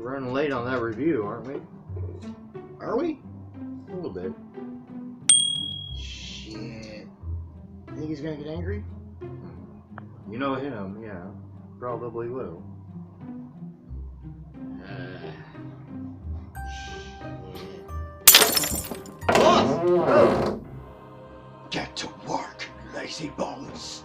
We're running late on that review, aren't we? Are we? A little bit. Shit. Think he's gonna get angry? You know him, yeah. Probably will. Oh! Get to work, lazy bones.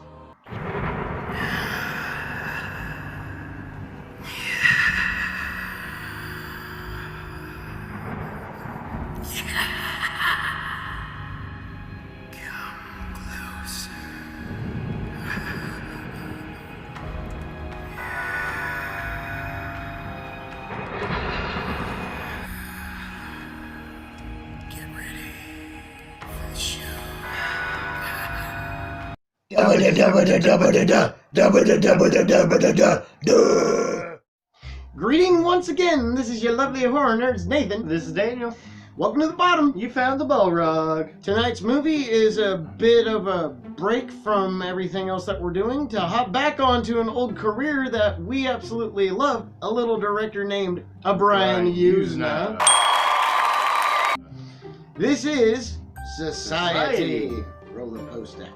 Greeting once again. This is your lovely horror nerds, Nathan. This is Daniel. Welcome to the bottom. You found the ball rug. Tonight's movie is a bit of a break from everything else that we're doing to hop back onto an old career that we absolutely love. A little director named Brian Yuzna. This is Society. Roll the poster.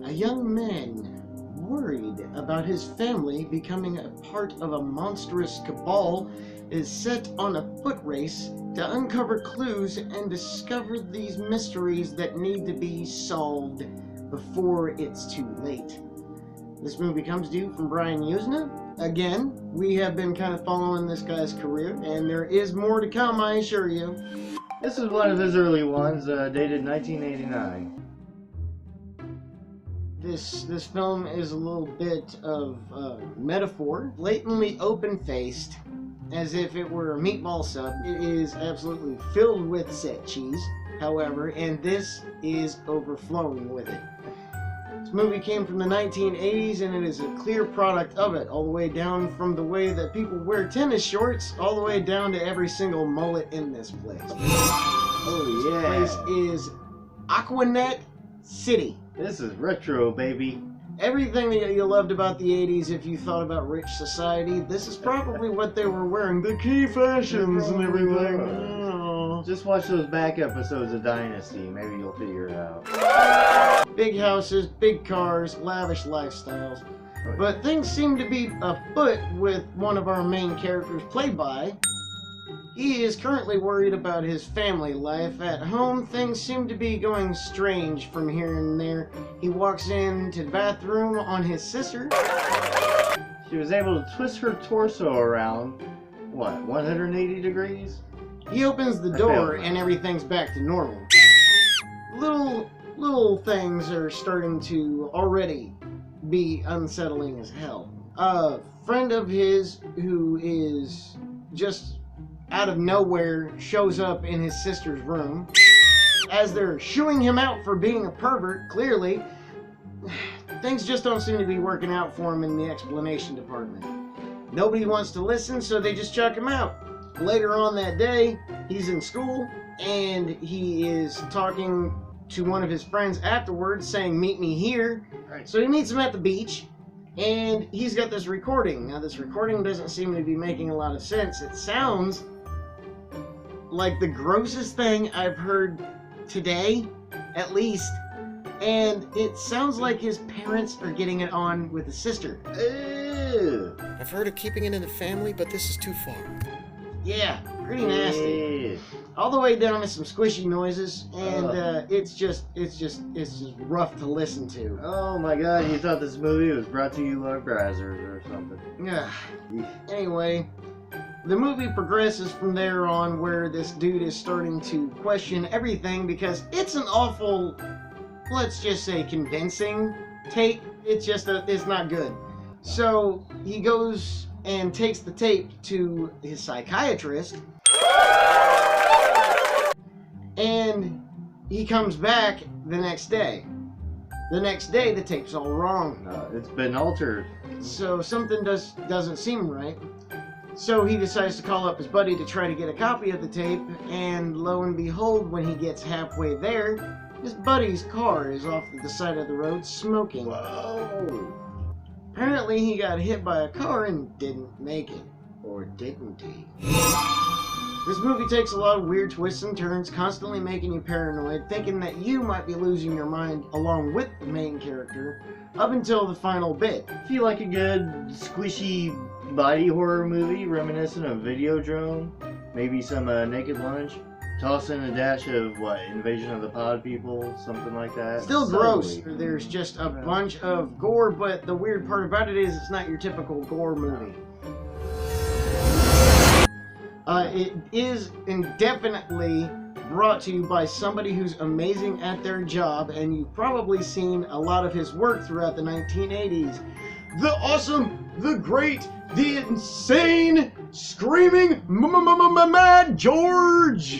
A young man, worried about his family becoming a part of a monstrous cabal, is set on a foot race to uncover clues and discover these mysteries that need to be solved before it's too late. This movie comes to you from Brian Yuzna. Again, we have been kind of following this guy's career, and there is more to come, I assure you. This is one of his early ones, dated 1989. This film is a little bit of metaphor, blatantly open-faced, as if it were a meatball sub. It is absolutely filled with set cheese, however, and this is overflowing with it. This movie came from the 1980s, and it is a clear product of it, all the way down from the way that people wear tennis shorts, all the way down to every single mullet in this place. Oh yeah. This place is Aquanet City. This is retro, baby. Everything that you loved about the 80s, if you thought about rich society, this is probably what they were wearing. The key fashions and everything. Oh. Just watch those back episodes of Dynasty. Maybe you'll figure it out. Big houses, big cars, lavish lifestyles. But things seem to be afoot with one of our main characters played by. He is currently worried about his family life. At home, things seem to be going strange from here and there. He walks into the bathroom on his sister. She was able to twist her torso around, what, 180 degrees? He opens the door and everything's back to normal. Little things are starting to already be unsettling as hell. A friend of his who is just out of nowhere shows up in his sister's room. As they're shooing him out for being a pervert, clearly, things just don't seem to be working out for him in the explanation department. Nobody wants to listen, so they just chuck him out. Later on that day, he's in school, and he is talking to one of his friends afterwards, saying, "Meet me here." Right. So he meets him at the beach, and he's got this recording. Now, this recording doesn't seem to be making a lot of sense. It sounds like the grossest thing I've heard today, at least. And it sounds like his parents are getting it on with his sister. Ew. I've heard of keeping it in the family, but this is too far. Yeah, pretty nasty. Yeah. All the way down to some squishy noises, and it's just rough to listen to. Oh my god, you thought this movie was brought to you by Brazzers or something. Yeah. Anyway, the movie progresses from there on, where this dude is starting to question everything because it's an awful, let's just say, convincing tape. It's not good. So he goes and takes the tape to his psychiatrist, and he comes back the next day. The next day, the tape's all wrong. It's been altered. So something doesn't seem right. So he decides to call up his buddy to try to get a copy of the tape, and lo and behold, when he gets halfway there, his buddy's car is off to the side of the road smoking. Whoa! Apparently he got hit by a car and didn't make it. Or didn't he? This movie takes a lot of weird twists and turns, constantly making you paranoid, thinking that you might be losing your mind along with the main character, up until the final bit. Feel like a good, squishy body horror movie reminiscent of Videodrome? Maybe some Naked Lunch? Toss in a dash of, what, Invasion of the Pod People? Something like that? Still So gross. weird. There's just a bunch of gore, but the weird part about it is it's not your typical gore movie. It is indefinitely brought to you by somebody who's amazing at their job, and you've probably seen a lot of his work throughout the 1980s. The awesome, the great, the insane, screaming Mad George!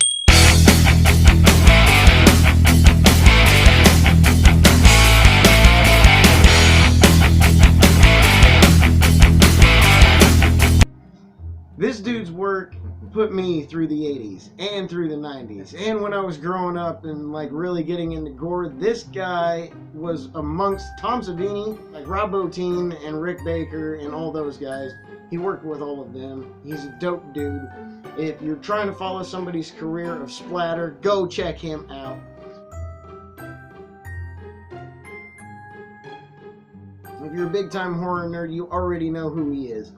This dude's work put me through the 80s and through the 90s. And when I was growing up and like really getting into gore, this guy was amongst Tom Savini, like Rob Bottin and Rick Baker and all those guys. He worked with all of them. He's a dope dude. If you're trying to follow somebody's career of splatter, go check him out. If you're a big time horror nerd, you already know who he is.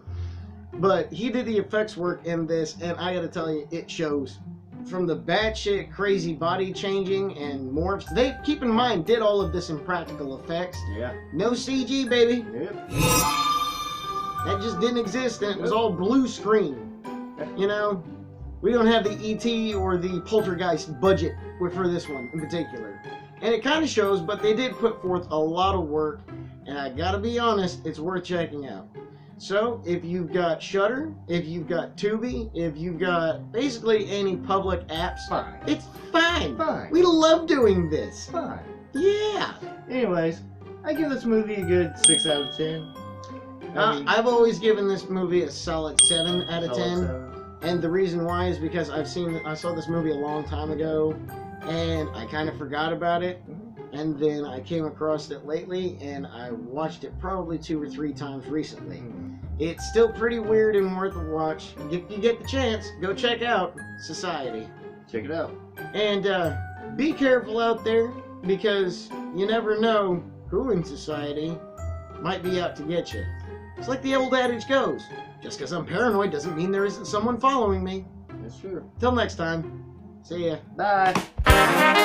But he did the effects work in this, and I gotta tell you, it shows. From the batshit crazy body changing and morphs, they, keep in mind, did all of this in practical effects. Yeah. No CG, baby. Yep. That just didn't exist, and it was all blue screen. You know, we don't have the E.T. or the Poltergeist budget for this one in particular. And it kind of shows, but they did put forth a lot of work, and I gotta be honest, it's worth checking out. So, if you've got Shudder, if you've got Tubi, if you've got basically any public apps, Fine. it's fine. Fine. We love doing this. Fine. Yeah. Anyways, I give this movie a good 6 out of 10. I've always given this movie a solid 7 out of 10. 7. And the reason why is because I saw this movie a long time ago, and I kind of forgot about it. And then I came across it lately, and I watched it probably 2 or 3 times recently. It's still pretty weird and worth a watch. If you get the chance, go check out Society. Check it out. And be careful out there, because you never know who in society might be out to get you. It's like the old adage goes, just because I'm paranoid doesn't mean there isn't someone following me. That's true. Till next time, see ya. Bye.